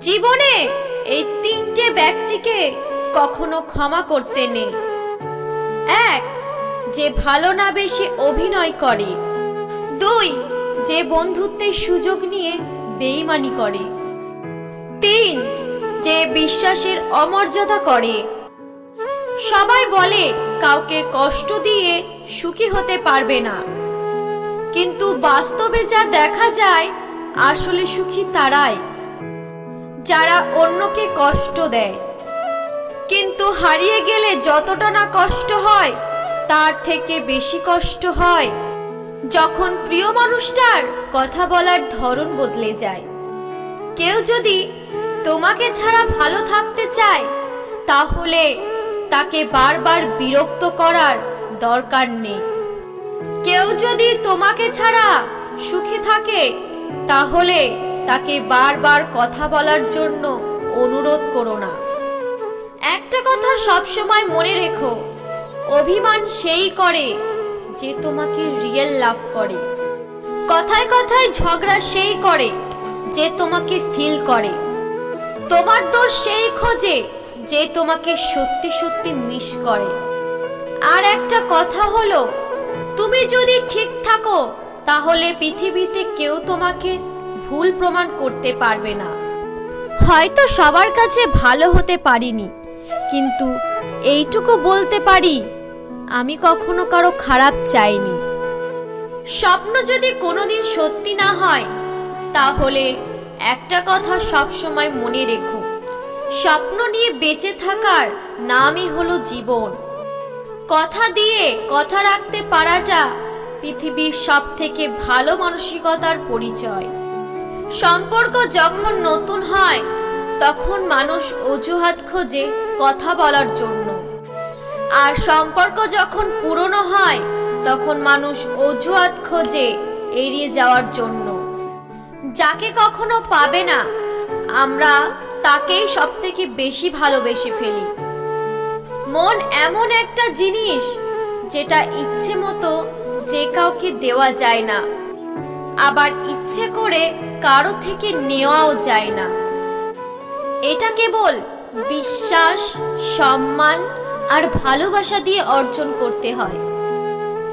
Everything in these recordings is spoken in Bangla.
জীবনে এই তিনটে ব্যক্তিকে কখনো ক্ষমা করতে নেই। এক, যে ভালো না বেশি অভিনয় করে। দুই, যে বন্ধুত্বের সুযোগ নিয়ে বেইমানি করে। তিন, যে বিশ্বাসের অমর্যাদা করে। সবাই বলে কাউকে কষ্ট দিয়ে সুখী হতে পারবে না, কিন্তু বাস্তবে যা দেখা যায়, আসলে সুখী তারাই যারা অন্যকে কষ্ট দেয়। কিন্তু হারিয়ে গেলে যতটা না কষ্ট হয়, তার থেকে বেশি কষ্ট হয় যখন প্রিয় মানুষটার কথা বলার ধরন বদলে যায়। কেউ যদি তোমাকে ছাড়া ভালো থাকতে চায়, তাহলে তাকে বারবার বিরক্ত করার দরকার নেই। কেউ যদি তোমাকে ছাড়া সুখী থাকে, তাহলে তাকে বারবার কথা বলার জন্য অনুরোধ করো না। একটা কথা সবসময় মনে রেখো, অভিমান সেই করে যে তোমাকে রিয়েল লাভ করে। কথায় কথায় ঝগড়া সেই করে যে তোমাকে ফিল করে। তোমার দোষ সেই খোঁজে যে তোমাকে সত্যি সত্যি মিস করে। আর একটা কথা হলো, তুমি যদি ঠিক থাকো, তাহলে পৃথিবীতে কেউ তোমাকে ভুল প্রমাণ করতে পারবে না। হয়তো সবার কাছে ভালো হতে পারিনি, কিন্তু এইটুকু বলতে পারি, আমি কখনো কারো খারাপ চাইনি। স্বপ্ন যদি কোনোদিন সত্যি না হয়, তাহলে একটা কথা সবসময় মনে রেখো, স্বপ্ন নিয়ে বেঁচে থাকার নামই হলো জীবন। কথা দিয়ে কথা রাখতে পারাটা পৃথিবীর সব থেকে ভালো মানসিকতার পরিচয়। সম্পর্ক যখন নতুন হয়, তখন মানুষ অজুহাত খোঁজে কথা বলার জন্য। আর সম্পর্ক যখন পুরনো হয়, তখন মানুষ অজুহাত খোঁজে এড়িয়ে যাওয়ার জন্য। যাকে কখনো পাবে না, আমরা তাকেই সব থেকে বেশি ভালোবেসে ফেলি। মন এমন একটা জিনিস যেটা ইচ্ছে মতো যে কাউকে দেওয়া যায় না, আবার ইচ্ছে করে কারো থেকে নেওয়াও যায় না। এটা কেবল বিশ্বাস, সম্মান আর ভালোবাসা দিয়ে অর্জন করতে হয়।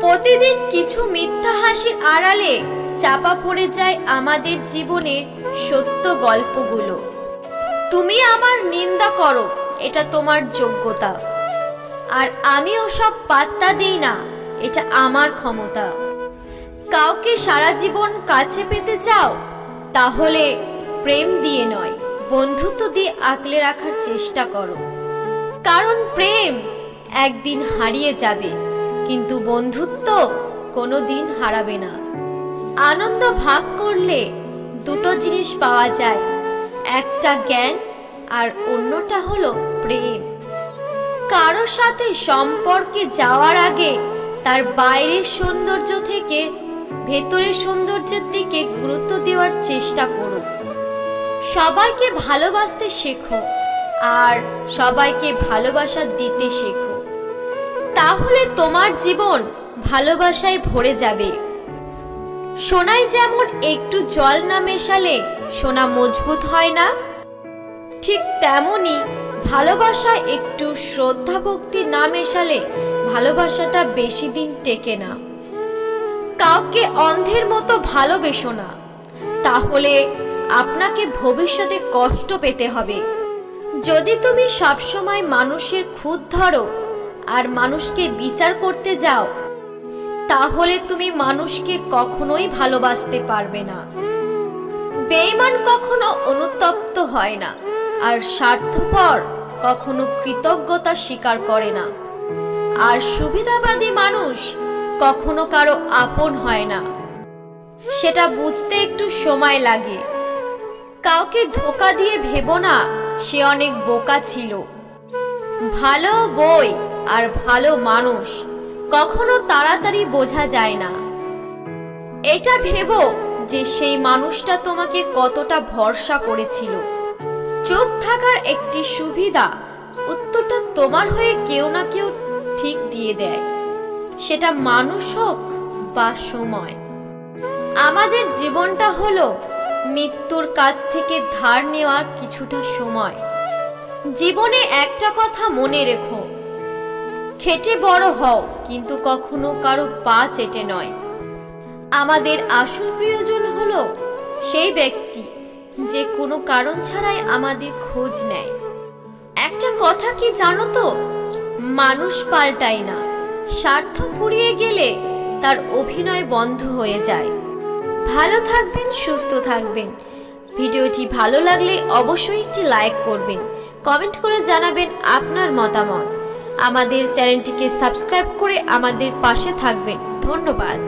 প্রতিদিন কিছু মিথ্যা হাসির আড়ালে চাপা পড়ে যায় আমাদের জীবনের সত্য গল্পগুলো। তুমি আমার নিন্দা করো, এটা তোমার যোগ্যতা, আর আমি ওসব পাত্তা দিই না, এটা আমার ক্ষমতা। কাউকে সারা জীবন কাছে পেতে চাও, তাহলে প্রেম দিয়ে নয়, বন্ধুত্ব দিয়ে আগলে রাখার চেষ্টা করো। কারণ প্রেম একদিন হারিয়ে যাবে, কিন্তু বন্ধুত্ব কোনোদিন হারাবে না। আনন্দ ভাগ করলে দুটো জিনিস পাওয়া যায়, একটা জ্ঞান আর অন্যটা হলো প্রেম। কারো সাথে সম্পর্কে যাওয়ার আগে তার বাইরের সৌন্দর্য থেকে ভেতরের সৌন্দর্যের দিকে গুরুত্ব দেওয়ার চেষ্টা করো। সবাইকে ভালোবাসতে শেখো, আর সবাইকে ভালোবাসা দিতে শেখো, তাহলে তোমার জীবন ভালোবাসায় ভরে যাবে। সোনায় যেমন একটু জল না মেশালে সোনা মজবুত হয় না, ঠিক তেমনি ভালোবাসায় একটু শ্রদ্ধা ভক্তি না মেশালে ভালোবাসাটা বেশি দিন টেকে না। কাউকে অন্ধের মতো ভালোবেসো না, তাহলে আপনাকে ভবিষ্যতে কষ্ট পেতে হবে। যদি তুমি সবসময় মানুষের খুঁত ধরো আর মানুষকে বিচার করতে যাও, তাহলে তুমি মানুষকে কখনোই ভালোবাসতে পারবে না। বেঈমান কখনো অনুতপ্ত হয় না, আর স্বার্থপর কখনো কৃতজ্ঞতা স্বীকার করে না। আর সুবিধাবাদী মানুষ কখনো কারো আপন হয় না, সেটা বুঝতে একটু সময় লাগে। কাউকে ধোঁকা দিয়ে ভেবো না সে অনেক বোকা ছিল। ভালো বই আর ভালো মানুষ কখনো তাড়াতাড়ি বোঝা যায় না। এটা ভেবো যে সেই মানুষটা তোমাকে কতটা ভরসা করেছিল। চুপ থাকার একটি সুবিধা, উত্তরটা তোমার হয়ে কেউ না কেউ ঠিক দিয়ে দেয়, সেটা মানুষ হোক বা সময়। আমাদের জীবনটা হলো মৃত্যুর কাছ থেকে ধার নেওয়ার কিছুটা সময়। জীবনে একটা কথা মনে রেখো, খেটে বড় হও, কিন্তু কখনো কারো পা চেটে নয়। আমাদের আসল প্রিয়জন হলো সেই ব্যক্তি যে কোনো কারণ ছাড়াই আমাদের খোঁজ নেয়। একটা কথা কি জানো তো, মানুষ পাল্টায় না, স্বার্থ ফুরিয়ে গেলে তার অভিনয় বন্ধ হয়ে যায়। ভালো থাকবেন, সুস্থ থাকবেন। ভিডিওটি ভালো লাগলে অবশ্যই একটি লাইক করবেন, কমেন্ট করে জানাবেন আপনার মতামত। আমাদের চ্যানেলটিকে সাবস্ক্রাইব করে আমাদের পাশে থাকবেন। ধন্যবাদ।